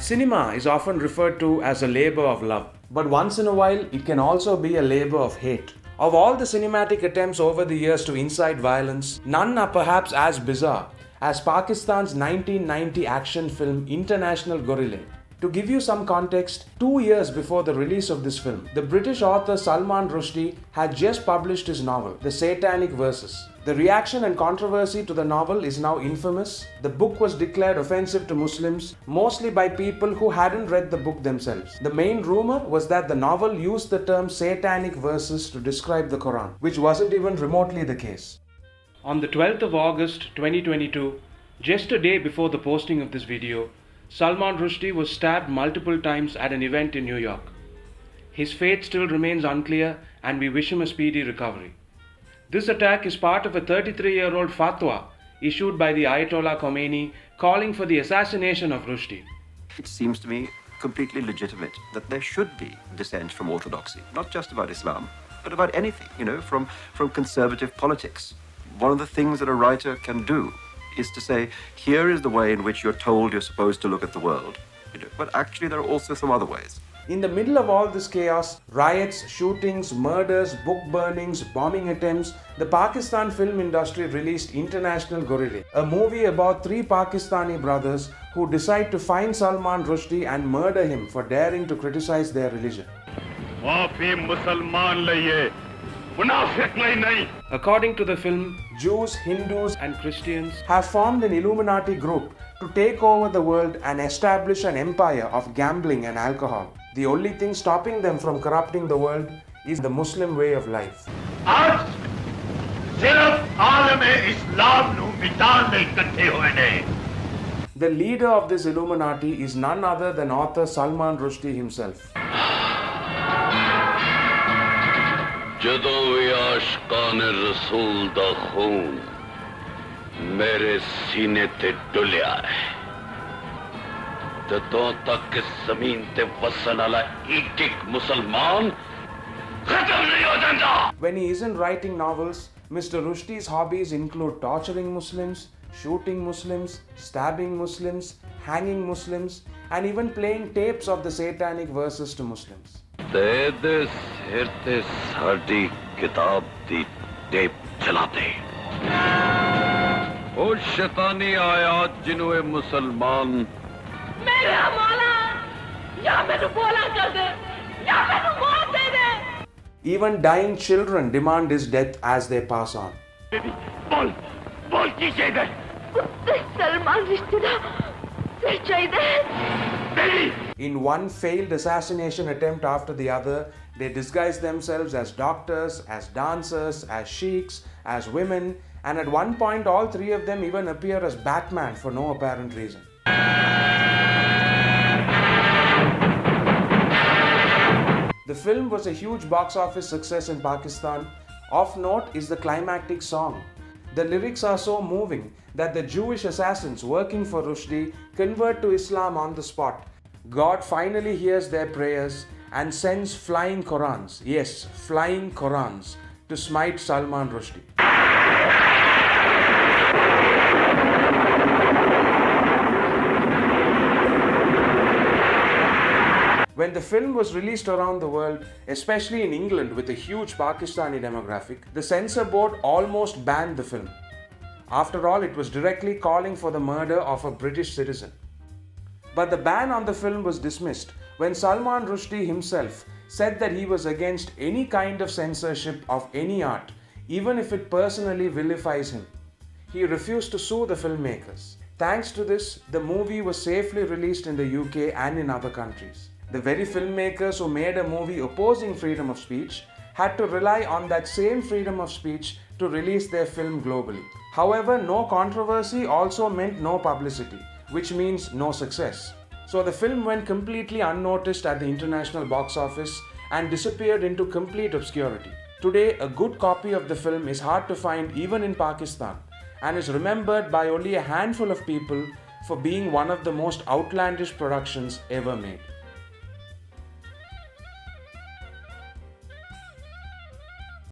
Cinema is often referred to as a labor of love, but once in a while it can also be a labor of hate. Of all the cinematic attempts over the years to incite violence, none are perhaps as bizarre as Pakistan's 1990 action film International Gorillay. To give you some context, 2 years before the release of this film, the British author Salman Rushdie had just published his novel, The Satanic Verses. The reaction and controversy to the novel is now infamous. The book was declared offensive to Muslims, mostly by people who hadn't read the book themselves. The main rumor was that the novel used the term Satanic Verses to describe the Quran, which wasn't even remotely the case. On the 12th of August 2022, just a day before the posting of this video, Salman Rushdie was stabbed multiple times at an event in New York. His fate still remains unclear and we wish him a speedy recovery. This attack is part of a 33-year-old fatwa issued by the Ayatollah Khomeini calling for the assassination of Rushdie. It seems to me completely legitimate that there should be dissent from orthodoxy, not just about Islam, but about anything, from conservative politics. One of the things that a writer can do is to say, here is the way in which you're told you're supposed to look at the world. But actually there are also some other ways. In the middle of all this chaos, riots, shootings, murders, book burnings, bombing attempts, the Pakistan film industry released International Gorillay, a movie about 3 Pakistani brothers who decide to find Salman Rushdie and murder him for daring to criticize their religion. According to the film, Jews, Hindus and Christians have formed an Illuminati group to take over the world and establish an empire of gambling and alcohol. The only thing stopping them from corrupting the world is the Muslim way of life. The leader of this Illuminati is none other than author Salman Rushdie himself. ਜਦੋਂ ਵੀ ਆਸ਼ਕਾਂ ਨੇ ਰਸੂਲ ਦਾ ਖੂਨ ਮੇਰੇ ਸੀਨੇ ਤੇ ਡੁੱਲਿਆ ਹੈ ਜਦੋਂ ਤੱਕ ਇਸ ਜ਼ਮੀਨ ਤੇ ਵਸਣ ਵਾਲਾ ਇੱਕ ਮੁਸਲਮਾਨ ਖਤਮ ਨਹੀਂ ਹੋ ਜਾਂਦਾ. When he isn't writing novels, Mr. Rushdie's hobbies include torturing Muslims, shooting Muslims, stabbing Muslims, hanging Muslims, and even playing tapes of the Satanic Verses to Muslims. ਤੇ ਦੇ ਸਿਰ ਤੇ ਸਾਡੀ ਕਿਤਾਬ ਦੀ ਟੇਪ ਚਲਾਤੇ ਉਹ ਸ਼ੈਤਾਨੀ ਆਇਆ ਜਿਹਨੂੰ ਇਹ ਮੁਸਲਮਾਨ ਮੇਰਾ ਮੌਲਾ ਜਾਂ ਮੈਨੂੰ ਬੋਲਾ ਕਰ ਦੇ ਜਾਂ ਮੈਨੂੰ ਮੌਤ ਦੇ ਦੇ. Even dying children demand his death as they pass on. ਬੋਲ ਕੀ ਚਾਹੀਦਾ ਸਲਮਾਨ ਰਿਸ਼ਤੇ ਦਾ ਸਿਰ ਚਾਹੀਦਾ. In one failed assassination attempt after the other, they disguise themselves as doctors, as dancers, as sheiks, as women, and at one point all 3 of them even appear as Batman for no apparent reason. The film was a huge box office success in Pakistan. Of note is the climactic song. The lyrics are so moving that the Jewish assassins working for Rushdie convert to Islam on the spot. God finally hears their prayers and sends flying Qurans, yes, flying Qurans, to smite Salman Rushdie. When the film was released around the world, especially in England with a huge Pakistani demographic, the censor board almost banned the film. After all, it was directly calling for the murder of a British citizen. But the ban on the film was dismissed when Salman Rushdie himself said that he was against any kind of censorship of any art, even if it personally vilifies him. He refused to sue the filmmakers. Thanks to this, the movie was safely released in the UK and in other countries. The very filmmakers who made a movie opposing freedom of speech had to rely on that same freedom of speech to release their film globally. However, no controversy also meant no publicity, which means no success. So the film went completely unnoticed at the international box office and disappeared into complete obscurity. Today, a good copy of the film is hard to find even in Pakistan and is remembered by only a handful of people for being one of the most outlandish productions ever made.